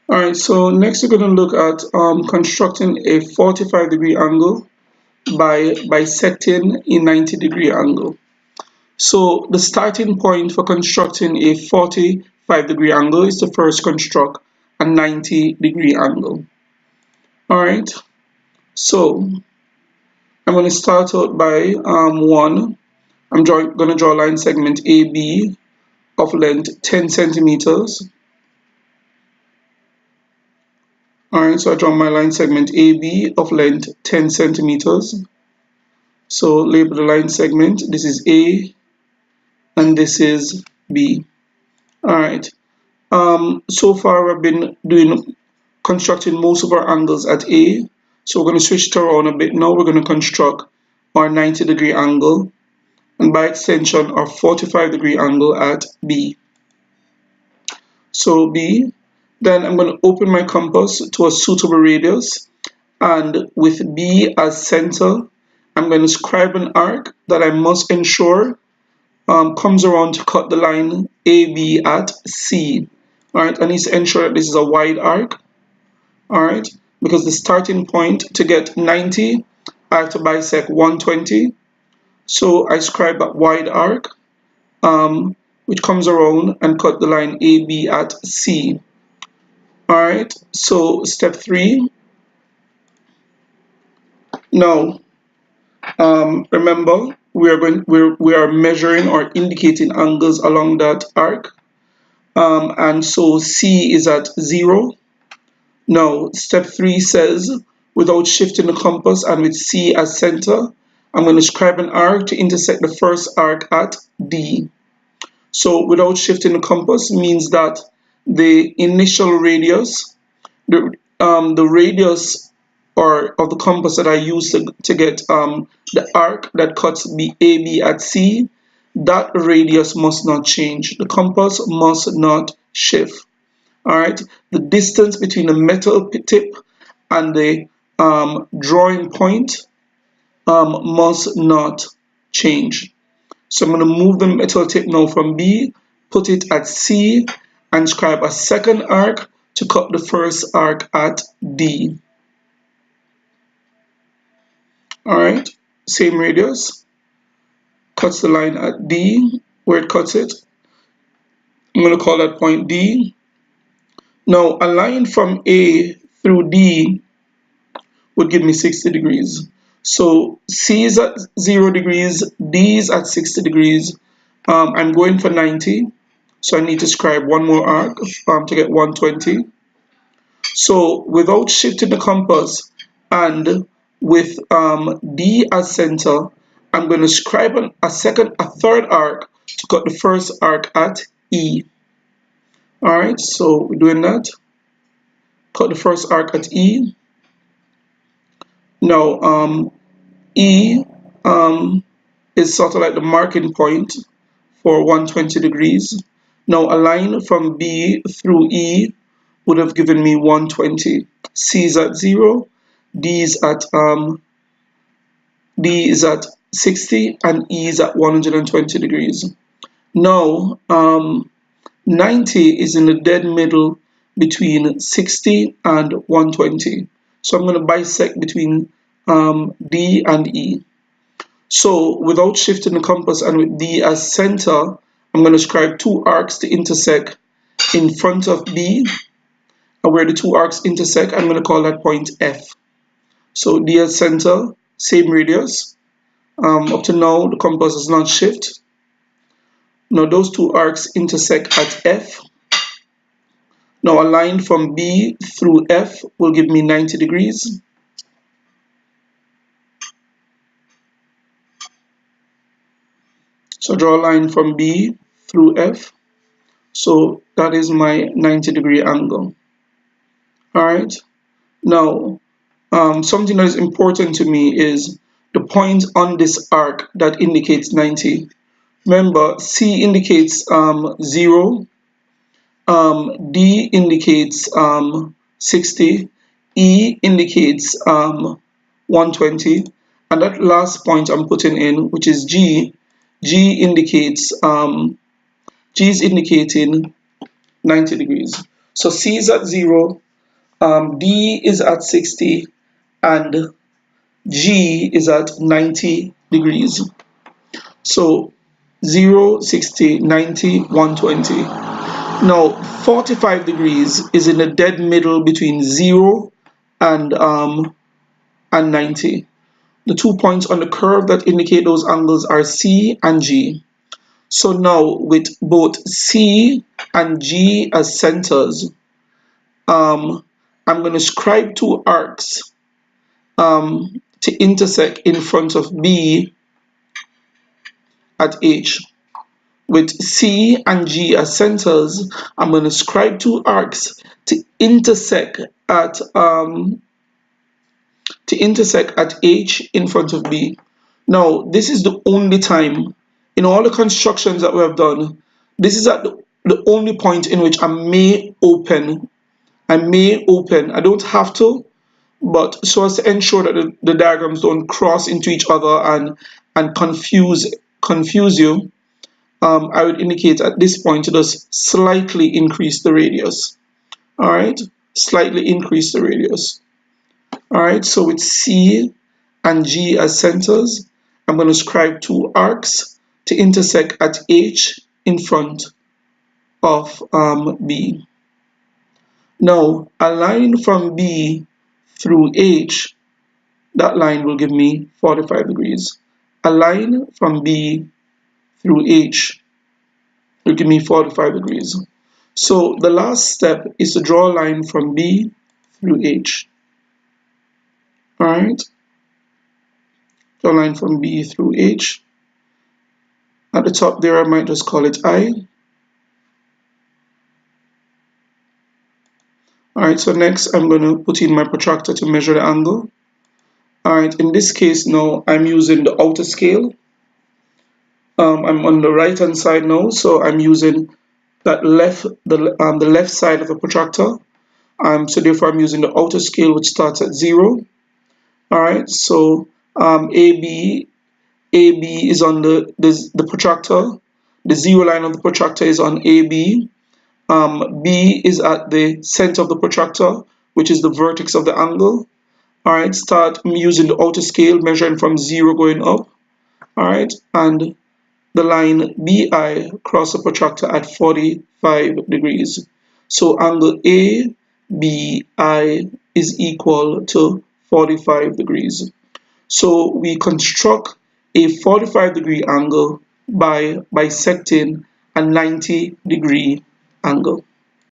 All right, so next we're going to look at constructing a 45-degree angle by bisecting a 90-degree angle. So the starting point for constructing a 45-degree angle is to first construct a 90-degree angle. All right, so I'm going to start out by one. I'm going to draw a line segment AB of length 10 centimeters. All right, so I draw my line segment AB of length 10 centimeters. So label the line segment. This is A and this is B. All right. So far I've been constructing most of our angles at A. So we're going to switch it around a bit now. We're going to construct our 90-degree angle and by extension our 45-degree angle at B. So B, then I'm going to open my compass to a suitable radius, and with B as center, I'm going to scribe an arc that I must ensure comes around to cut the line AB at C. All right, I need to ensure that this is a wide arc. All right, because the starting point to get 90, I have to bisect 120. So I scribe that wide arc, which comes around and cut the line AB at C. All right, so step 3. Now, remember we are measuring or indicating angles along that arc, and so C is at 0. Now, step 3 says, without shifting the compass and with C as center, I'm going to scribe an arc to intersect the first arc at D. So without shifting the compass means that the initial radius, the radius or of the compass that I use to get the arc that cuts AB at C, that radius must not change. The compass must not shift. All right, the distance between the metal tip and the drawing point must not change. So I'm going to move the metal tip now from B, put it at C, and scribe a second arc to cut the first arc at D. All right, same radius, cuts the line at D, where it cuts it. I'm going to call that point D. Now, a line from A through D would give me 60 degrees. So C is at 0 degrees, D is at 60 degrees. I'm going for 90, so I need to scribe one more arc to get 120. So without shifting the compass and with D as center, I'm going to scribe a third arc to cut the first arc at E. All right, so we're doing that. Cut the first arc at E. Now, E is sort of like the marking point for 120 degrees. Now, a line from B through E would have given me 120. C is at 0, D is at 60, and E is at 120 degrees. Now, 90 is in the dead middle between 60 and 120. So I'm going to bisect between D and E. So without shifting the compass and with D as center, I'm going to scribe two arcs to intersect in front of B. And where the two arcs intersect, I'm going to call that point F. So D as center, same radius. Up to now, the compass does not shift. Now those two arcs intersect at F. Now a line from B through F will give me 90 degrees. So draw a line from B through F. So that is my 90-degree angle. All right. Now, something that is important to me is the point on this arc that indicates 90. Remember, C indicates 0, D indicates 60, E indicates 120, and that last point I'm putting in, which is G, G is indicating 90 degrees. So C is at 0, D is at 60, and G is at 90 degrees. So 0, 60, 90, 120. Now 45 degrees is in the dead middle between 0 and 90. The 2 points on the curve that indicate those angles are C and G. So now with both C and G as centers, I'm going to scribe two arcs to intersect in front of B at H. With C and G as centers, I'm going to scribe two arcs to intersect at H in front of B. Now, this is the only time in all the constructions that we have done, this is at the only point in which I may open. I don't have to, but so as to ensure that the diagrams don't cross into each other and confuse you, I would indicate at this point to just slightly increase the radius. All right, slightly increase the radius. All right, so with C and G as centers, I'm going to scribe two arcs to intersect at H in front of B. Now, a line from B through H, that line will give me 45 degrees. A line from B through H will give me 45 degrees. So the last step is to draw a line from B through H. All right, draw a line from B through H. At the top there, I might just call it I. All right, so next I'm going to put in my protractor to measure the angle. All right, in this case now, I'm using the outer scale. I'm on the right hand side now, so I'm using that the left side of the protractor. So therefore I'm using the outer scale, which starts at 0. All right, so AB is on the protractor. The 0 line of the protractor is on AB. B is at the center of the protractor, which is the vertex of the angle. All right, start using the outer scale, measuring from 0 going up. All right, and the line BI cross the protractor at 45 degrees. So angle ABI is equal to 45 degrees. So we construct a 45-degree angle by bisecting a 90-degree angle.